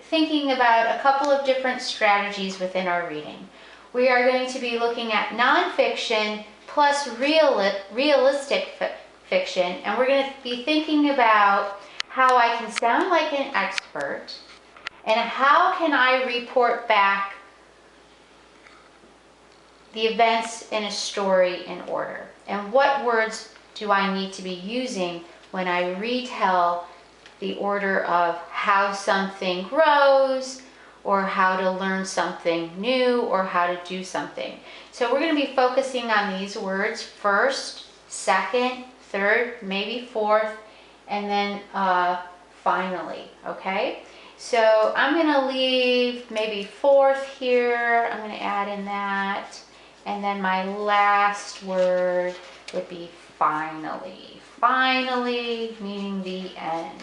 thinking about a couple of different strategies within our reading. We are going to be looking at nonfiction plus realistic fiction, and we're going to be thinking about how I can sound like an expert and how can I report back the events in a story in order, and what words do I need to be using when I retell the order of how something grows, or how to learn something new, or how to do something. So we're going to be focusing on these words: first, second, third, maybe fourth, and then finally, okay? So I'm going to leave maybe fourth here. I'm going to add in that. And then my last word would be finally. Finally, meaning the end.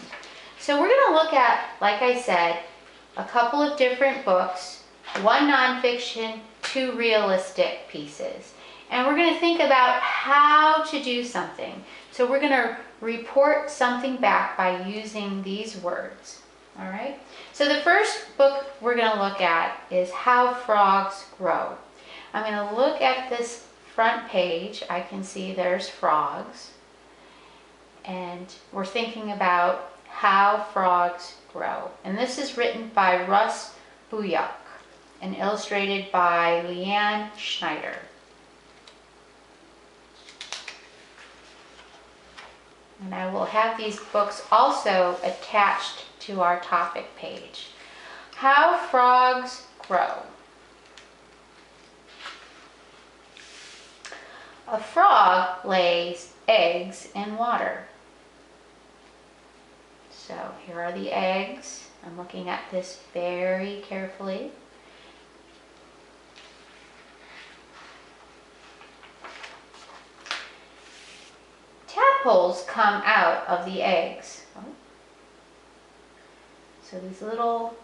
So we're going to look at, like I said, a couple of different books, one nonfiction, two realistic pieces. And we're going to think about how to do something. So we're going to report something back by using these words. All right? So the first book we're going to look at is How Frogs Grow. I'm going to look at this front page. I can see there's frogs. And we're thinking about how frogs grow. And this is written by Russ Buyuk and illustrated by Leanne Schneider. And I will have these books also attached to our topic page. How Frogs Grow. A frog lays eggs in water. So here are the eggs. I'm looking at this very carefully. Tadpoles come out of the eggs. So these little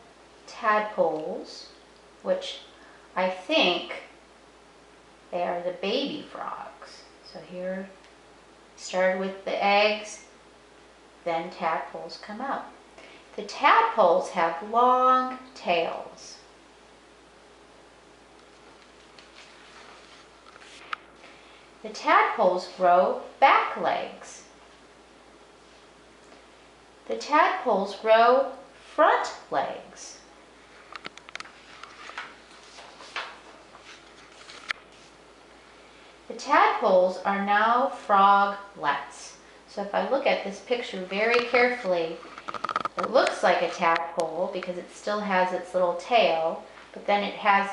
tadpoles, which I think they are the baby frogs. So here, started with the eggs, then tadpoles come out. The tadpoles have long tails. The tadpoles grow back legs. The tadpoles grow front legs. The tadpoles are now froglets. So if I look at this picture very carefully, it looks like a tadpole because it still has its little tail, but then it has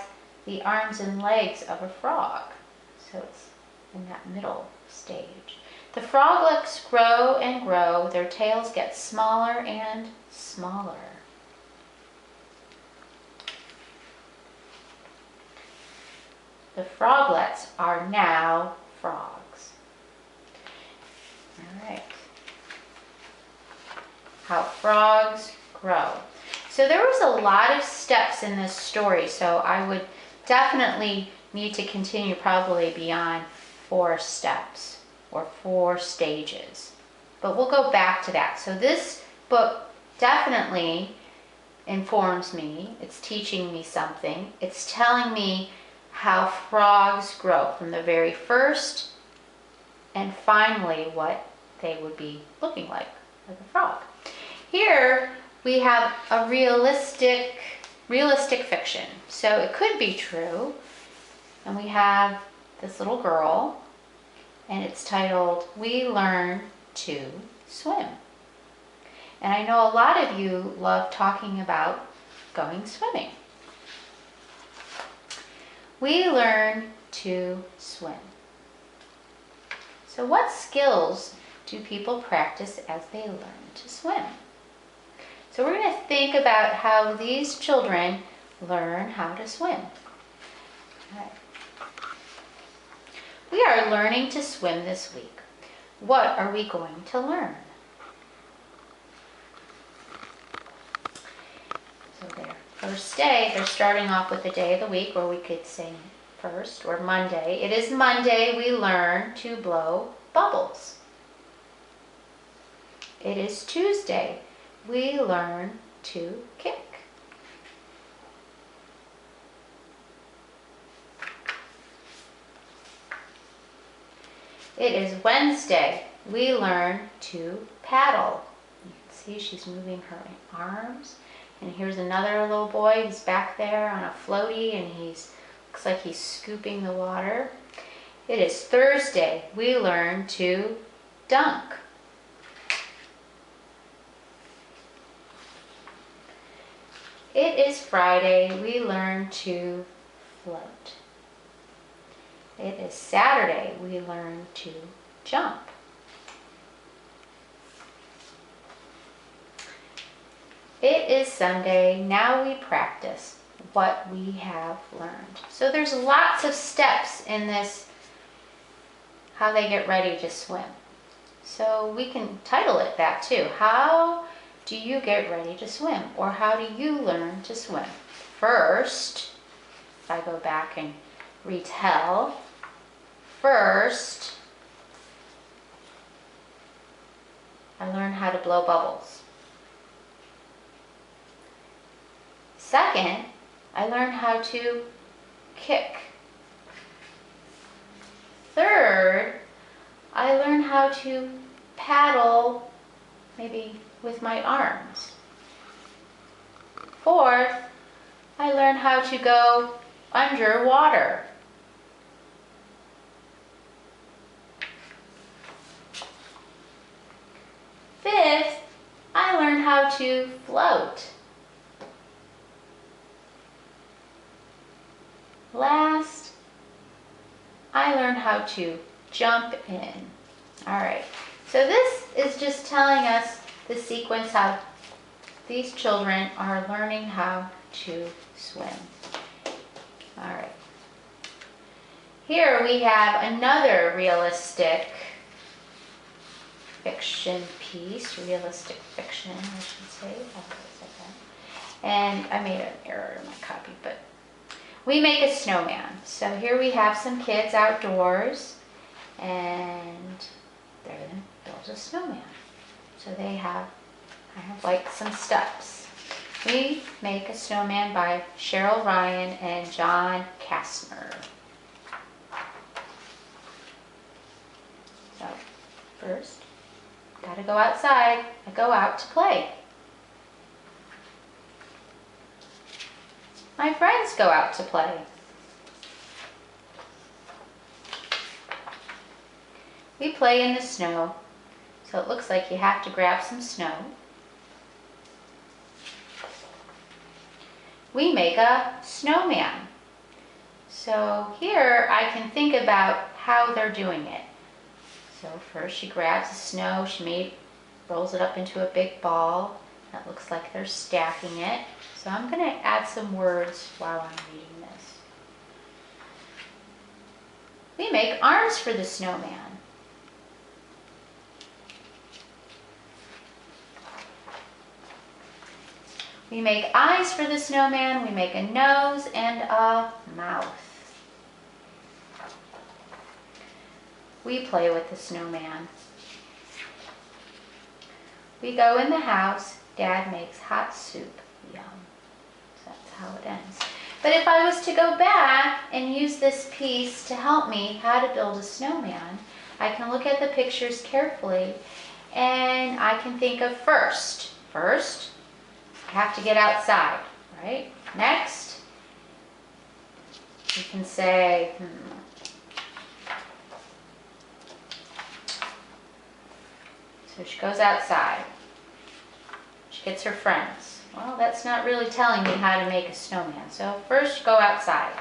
the arms and legs of a frog. So it's in that middle stage. The froglets grow and grow. Their tails get smaller and smaller. The froglets are now frogs. All right. How frogs grow. So there was a lot of steps in this story, so I would definitely need to continue probably beyond 4 steps or 4 stages. But we'll go back to that. So this book definitely informs me. It's teaching me something. It's telling me how frogs grow from the very first and finally what they would be looking like a frog. Here we have a realistic fiction. So it could be true. And we have this little girl, and it's titled, We Learn to Swim. And I know a lot of you love talking about going swimming. We learn to swim. So what skills do people practice as they learn to swim? So we're going to think about how these children learn how to swim. All right. We are learning to swim this week. What are we going to learn? So their first day, they're starting off with the day of the week, or we could say first, or Monday. It is Monday, we learn to blow bubbles. It is Tuesday, we learn to kick. It is Wednesday. We learn to paddle. You can see she's moving her arms. And here's another little boy. He's back there on a floaty and looks like he's scooping the water. It is Thursday. We learn to dunk. It is Friday. We learn to float. It is Saturday. We learn to jump. It is Sunday. Now we practice what we have learned. So there's lots of steps in this, how they get ready to swim. So we can title it that too. How do you get ready to swim? Or how do you learn to swim? First, if I go back and retell, first, I learn how to blow bubbles. Second, I learn how to kick. Third, I learn how to paddle, maybe with my arms. Fourth, I learn how to go underwater. Fifth, I learn how to float. Last, I learned how to jump in. All right, so this is just telling us the sequence how these children are learning how to swim. All right. Here we have another realistic fiction piece, realistic fiction, I should say. And I made an error in my copy, but we make a snowman. So here we have some kids outdoors and they're going to build a snowman. So I have like some steps. We make a snowman by Cheryl Ryan and John Kastner. So first, gotta go outside. I go out to play. My friends go out to play. We play in the snow, so it looks like you have to grab some snow. We make a snowman. So here I can think about how they're doing it. So first she grabs the snow, she rolls it up into a big ball. That looks like they're stacking it. So I'm going to add some words while I'm reading this. We make arms for the snowman. We make eyes for the snowman. We make a nose and a mouth. We play with the snowman. We go in the house. Dad makes hot soup. Yum. So that's how it ends. But if I was to go back and use this piece to help me how to build a snowman, I can look at the pictures carefully and I can think of first, I have to get outside, right? Next, you can say, So she goes outside. She gets her friends. Well, that's not really telling me how to make a snowman. So first, go outside.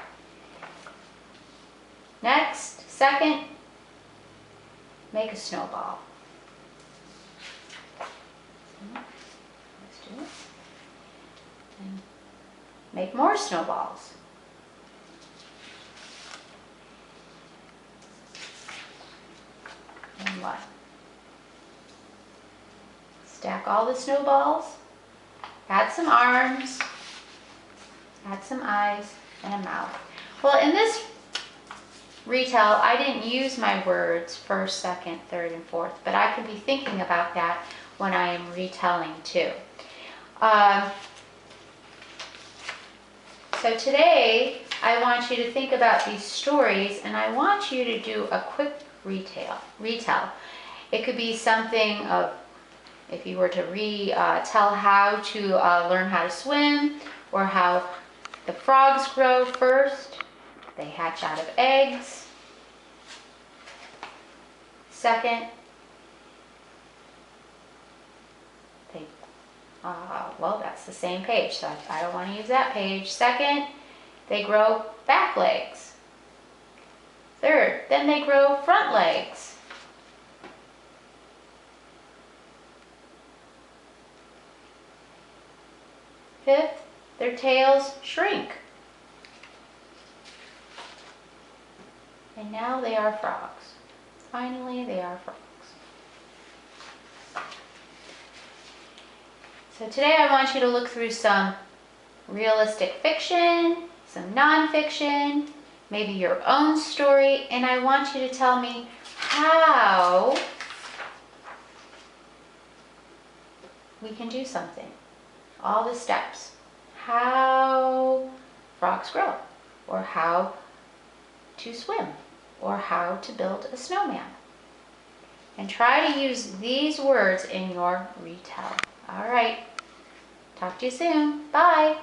Next, second, make a snowball. Let's do it. And make more snowballs. And what? Stack all the snowballs. Add some arms. Add some eyes and a mouth. Well, in this retell, I didn't use my words first, second, third, and fourth, but I can be thinking about that when I am retelling too. So today, I want you to think about these stories, and I want you to do a quick retell. It could be something of, if you were to tell how to learn how to swim, or how the frogs grow first. They hatch out of eggs. Second, well, that's the same page, so I don't want to use that page. Second, they grow back legs. Third, then they grow front legs. Fifth, their tails shrink. And now they are frogs. Finally, they are frogs. So today I want you to look through some realistic fiction, some nonfiction, maybe your own story, and I want you to tell me how we can do something. All the steps. How frogs grow, or how to swim, or how to build a snowman. And try to use these words in your retell. All right. Talk to you soon. Bye.